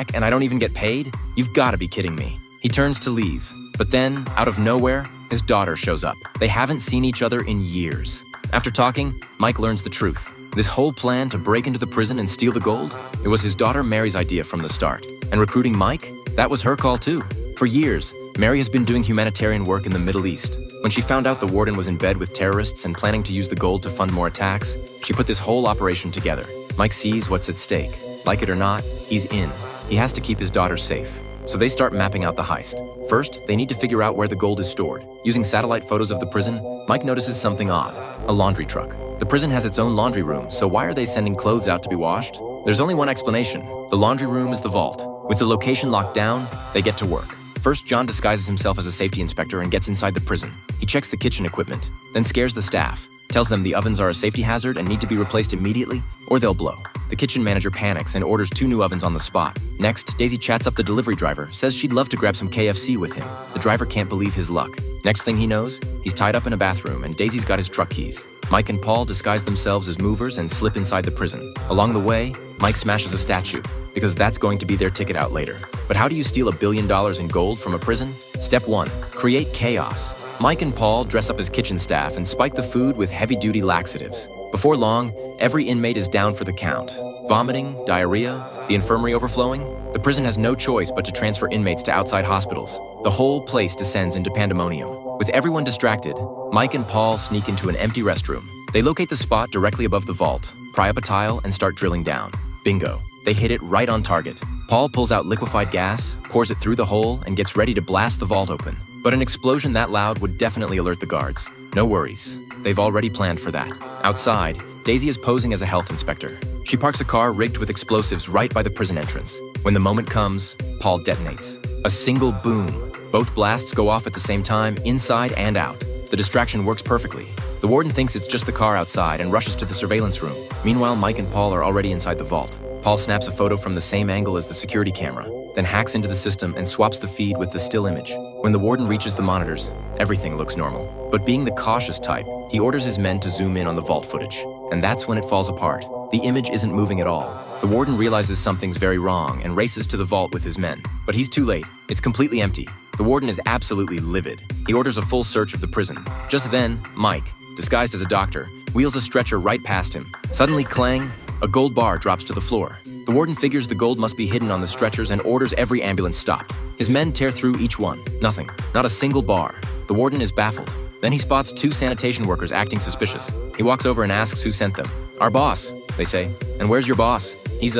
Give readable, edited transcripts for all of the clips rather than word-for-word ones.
Heck, and I don't even get paid? You've got to be kidding me. He turns to leave, but then, out of nowhere, his daughter shows up. They haven't seen each other in years. After talking, Mike learns the truth. This whole plan to break into the prison and steal the gold? It was his daughter Mary's idea from the start. And recruiting Mike? That was her call too. For years, Mary has been doing humanitarian work in the Middle East. When she found out the warden was in bed with terrorists and planning to use the gold to fund more attacks, she put this whole operation together. Mike sees what's at stake. Like it or not, he's in. He has to keep his daughter safe. So they start mapping out the heist. First, they need to figure out where the gold is stored. Using satellite photos of the prison, Mike notices something odd: a laundry truck. The prison has its own laundry room, so why are they sending clothes out to be washed? There's only one explanation. The laundry room is the vault. With the location locked down, they get to work. First, John disguises himself as a safety inspector and gets inside the prison. He checks the kitchen equipment, then scares the staff. Tells them the ovens are a safety hazard and need to be replaced immediately, or they'll blow. The kitchen manager panics and orders 2 new ovens on the spot. Next, Daisy chats up the delivery driver, says she'd love to grab some KFC with him. The driver can't believe his luck. Next thing he knows, he's tied up in a bathroom and Daisy's got his truck keys. Mike and Paul disguise themselves as movers and slip inside the prison. Along the way, Mike smashes a statue, because that's going to be their ticket out later. But how do you steal $1 billion in gold from a prison? Step 1. Create chaos. Mike and Paul dress up as kitchen staff and spike the food with heavy-duty laxatives. Before long, every inmate is down for the count. Vomiting, diarrhea, the infirmary overflowing. The prison has no choice but to transfer inmates to outside hospitals. The whole place descends into pandemonium. With everyone distracted, Mike and Paul sneak into an empty restroom. They locate the spot directly above the vault, pry up a tile, and start drilling down. Bingo. They hit it right on target. Paul pulls out liquefied gas, pours it through the hole, and gets ready to blast the vault open. But an explosion that loud would definitely alert the guards. No worries. They've already planned for that. Outside, Daisy is posing as a health inspector. She parks a car rigged with explosives right by the prison entrance. When the moment comes, Paul detonates. A single boom. Both blasts go off at the same time, inside and out. The distraction works perfectly. The warden thinks it's just the car outside and rushes to the surveillance room. Meanwhile, Mike and Paul are already inside the vault. Paul snaps a photo from the same angle as the security camera, then hacks into the system and swaps the feed with the still image. When the warden reaches the monitors, everything looks normal. But being the cautious type, he orders his men to zoom in on the vault footage. And that's when it falls apart. The image isn't moving at all. The warden realizes something's very wrong and races to the vault with his men. But he's too late. It's completely empty. The warden is absolutely livid. He orders a full search of the prison. Just then, Mike, disguised as a doctor, wheels a stretcher right past him. Suddenly, clang, a gold bar drops to the floor. The warden figures the gold must be hidden on the stretchers and orders every ambulance stopped. His men tear through each one. Nothing. Not a single bar. The warden is baffled. Then he spots 2 sanitation workers acting suspicious. He walks over and asks who sent them. "Our boss," they say. "And where's your boss?" "He's,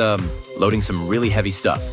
loading some really heavy stuff."